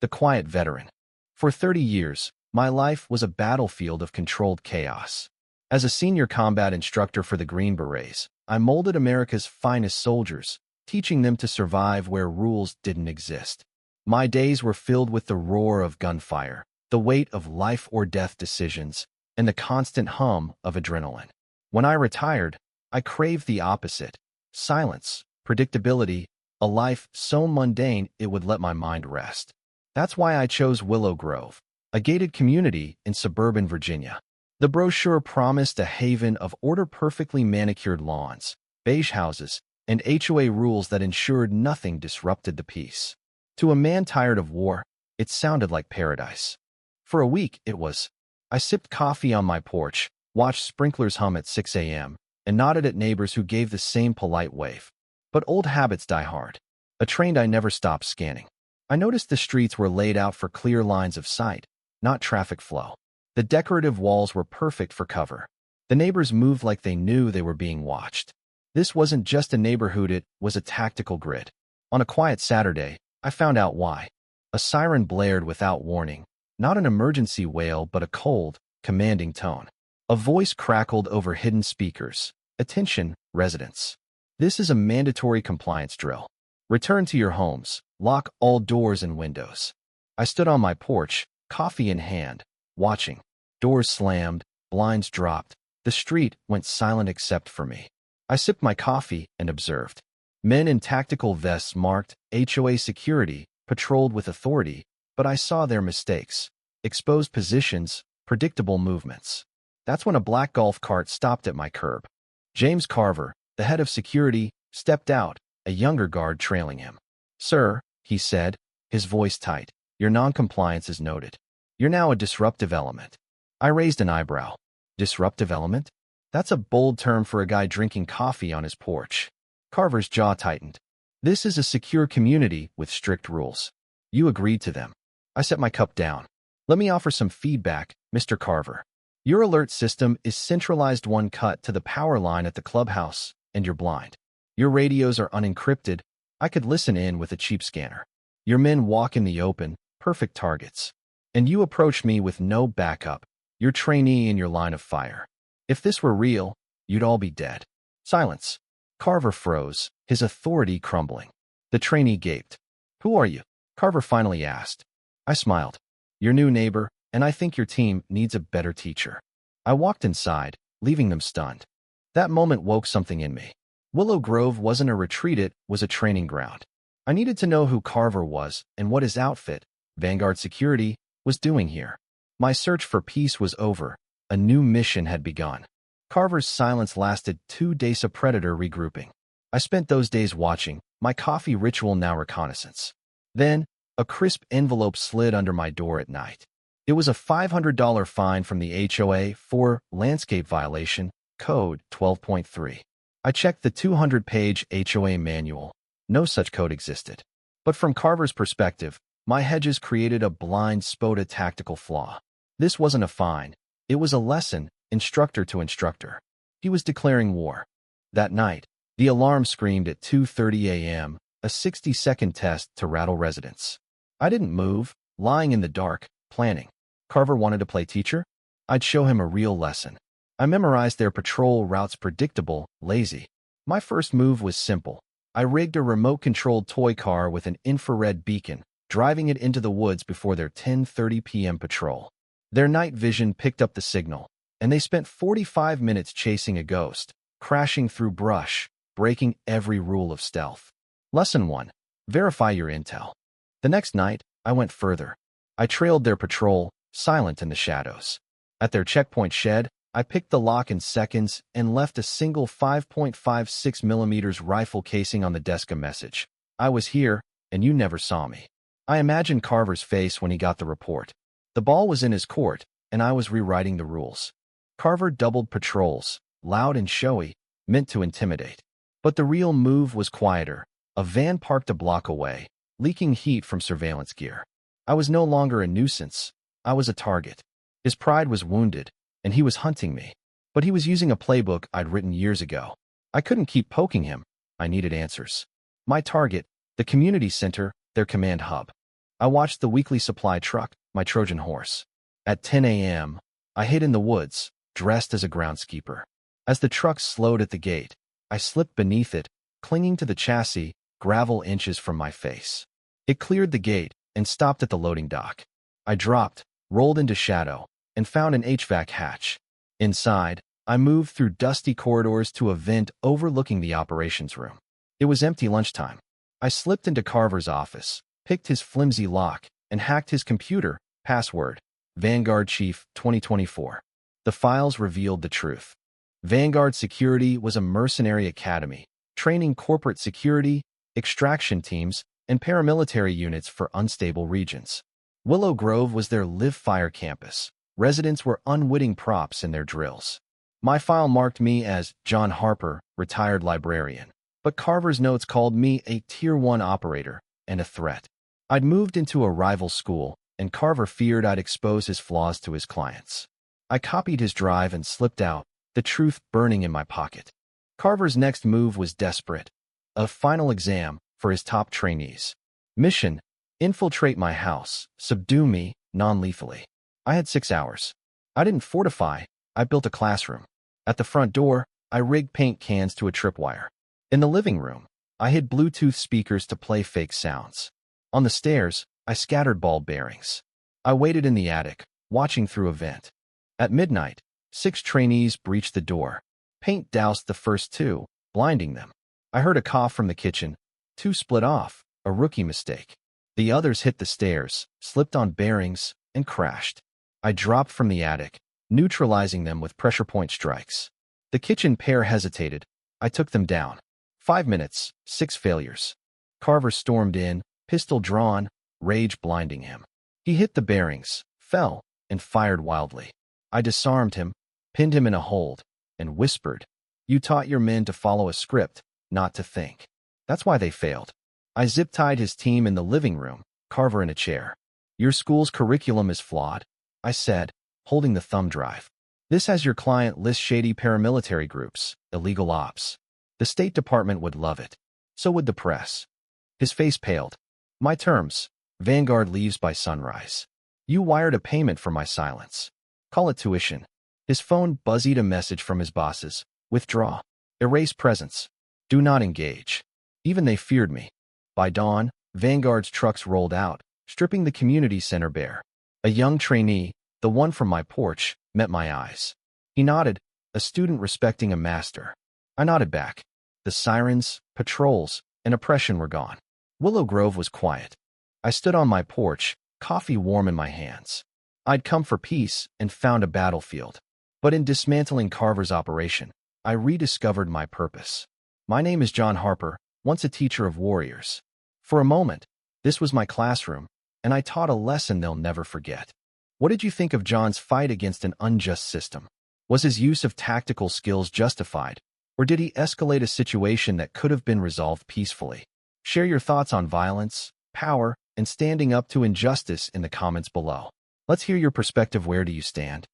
the quiet veteran. For 30 years, my life was a battlefield of controlled chaos. As a senior combat instructor for the Green Berets, I molded America's finest soldiers, teaching them to survive where rules didn't exist. My days were filled with the roar of gunfire, the weight of life-or-death decisions, and the constant hum of adrenaline. When I retired, I craved the opposite: silence, predictability, a life so mundane it would let my mind rest. That's why I chose Willow Grove, a gated community in suburban Virginia. The brochure promised a haven of order-perfectly manicured lawns, beige houses, and HOA rules that ensured nothing disrupted the peace. To a man tired of war, it sounded like paradise. For a week, it was. I sipped coffee on my porch, watched sprinklers hum at 6 a.m., and nodded at neighbors who gave the same polite wave. But old habits die hard. A trend I never stopped scanning. I noticed the streets were laid out for clear lines of sight, not traffic flow. The decorative walls were perfect for cover. The neighbors moved like they knew they were being watched. This wasn't just a neighborhood, it was a tactical grid. On a quiet Saturday, I found out why. A siren blared without warning, not an emergency wail but a cold, commanding tone. A voice crackled over hidden speakers. Attention, residents. This is a mandatory compliance drill. Return to your homes. Lock all doors and windows. I stood on my porch, coffee in hand, watching. Doors slammed, blinds dropped. The street went silent except for me. I sipped my coffee and observed. Men in tactical vests marked HOA security patrolled with authority, but I saw their mistakes. Exposed positions, predictable movements. That's when a black golf cart stopped at my curb. James Carver, the head of security, stepped out, a younger guard trailing him. "Sir," he said, his voice tight, "your noncompliance is noted. You're now a disruptive element." I raised an eyebrow. Disruptive element? That's a bold term for a guy drinking coffee on his porch. Carver's jaw tightened. "This is a secure community with strict rules. You agreed to them." I set my cup down. "Let me offer some feedback, Mr. Carver. Your alert system is centralized, one cut to the power line at the clubhouse, and you're blind. Your radios are unencrypted. I could listen in with a cheap scanner. Your men walk in the open, perfect targets. And you approach me with no backup, your trainee in your line of fire. If this were real, you'd all be dead." Silence. Carver froze, his authority crumbling. The trainee gaped. "Who are you?" Carver finally asked. I smiled. "Your new neighbor, and I think your team needs a better teacher." I walked inside, leaving them stunned. That moment woke something in me. Willow Grove wasn't a retreat, it was a training ground. I needed to know who Carver was and what his outfit, Vanguard Security, was doing here. My search for peace was over. A new mission had begun. Carver's silence lasted 2 days of predator regrouping. I spent those days watching, my coffee ritual now reconnaissance. Then, a crisp envelope slid under my door at night. It was a $500 fine from the HOA for landscape violation, code 12.3. I checked the 200-page HOA manual. No such code existed. But from Carver's perspective, my hedges created a blind spot, a tactical flaw. This wasn't a fine. It was a lesson, instructor to instructor. He was declaring war. That night, the alarm screamed at 2:30 a.m., a 60-second test to rattle residents. I didn't move, lying in the dark, planning. Carver wanted to play teacher? I'd show him a real lesson. I memorized their patrol routes, predictable, lazy. My first move was simple. I rigged a remote-controlled toy car with an infrared beacon, driving it into the woods before their 10:30 p.m. patrol. Their night vision picked up the signal, and they spent 45 minutes chasing a ghost, crashing through brush, breaking every rule of stealth. Lesson 1. Verify your intel. The next night, I went further. I trailed their patrol, silent in the shadows. At their checkpoint shed, I picked the lock in seconds and left a single 5.56mm rifle casing on the desk. A message: "I was here, and you never saw me." I imagined Carver's face when he got the report. The ball was in his court, and I was rewriting the rules. Carver doubled patrols, loud and showy, meant to intimidate. But the real move was quieter. A van parked a block away, leaking heat from surveillance gear. I was no longer a nuisance. I was a target. His pride was wounded, and he was hunting me. But he was using a playbook I'd written years ago. I couldn't keep poking him. I needed answers. My target, the community center, their command hub. I watched the weekly supply truck, my Trojan horse. At 10 a.m., I hid in the woods, dressed as a groundskeeper. As the truck slowed at the gate, I slipped beneath it, clinging to the chassis, gravel inches from my face. It cleared the gate and stopped at the loading dock. I dropped, rolled into shadow, and found an HVAC hatch. Inside, I moved through dusty corridors to a vent overlooking the operations room. It was empty lunchtime. I slipped into Carver's office, picked his flimsy lock, and hacked his computer. Password: Vanguard Chief 2024. The files revealed the truth. Vanguard Security was a mercenary academy, training corporate security, extraction teams, and paramilitary units for unstable regions. Willow Grove was their live-fire campus. Residents were unwitting props in their drills. My file marked me as John Harper, retired librarian, but Carver's notes called me a Tier 1 operator and a threat. I'd moved into a rival school, and Carver feared I'd expose his flaws to his clients. I copied his drive and slipped out, the truth burning in my pocket. Carver's next move was desperate. A final exam for his top trainees. Mission: infiltrate my house, subdue me, non-lethally. I had 6 hours. I didn't fortify, I built a classroom. At the front door, I rigged paint cans to a tripwire. In the living room, I hid Bluetooth speakers to play fake sounds. On the stairs, I scattered ball bearings. I waited in the attic, watching through a vent. At midnight, 6 trainees breached the door. Paint doused the first 2, blinding them. I heard a cough from the kitchen. 2 split off, a rookie mistake. The others hit the stairs, slipped on bearings, and crashed. I dropped from the attic, neutralizing them with pressure point strikes. The kitchen pair hesitated. I took them down. 5 minutes, 6 failures. Carver stormed in, pistol drawn, rage blinding him. He hit the bearings, fell, and fired wildly. I disarmed him, pinned him in a hold, and whispered, "You taught your men to follow a script, not to think. That's why they failed." I zip-tied his team in the living room, Carver in a chair. "Your school's curriculum is flawed," I said, holding the thumb drive. "This has your client list shady paramilitary groups, illegal ops. The State Department would love it. So would the press." His face paled. "My terms: Vanguard leaves by sunrise. You wired a payment for my silence. Call it tuition." His phone buzzed a message from his bosses. "Withdraw. Erase presence. Do not engage." Even they feared me. By dawn, Vanguard's trucks rolled out, stripping the community center bare. A young trainee, the one from my porch, met my eyes. He nodded, a student respecting a master. I nodded back. The sirens, patrols, and oppression were gone. Willow Grove was quiet. I stood on my porch, coffee warm in my hands. I'd come for peace and found a battlefield. But in dismantling Carver's operation, I rediscovered my purpose. My name is John Harper, once a teacher of warriors. For a moment, this was my classroom, and I taught a lesson they'll never forget. What did you think of John's fight against an unjust system? Was his use of tactical skills justified, or did he escalate a situation that could have been resolved peacefully? Share your thoughts on violence, power, and standing up to injustice in the comments below. Let's hear your perspective. Where do you stand?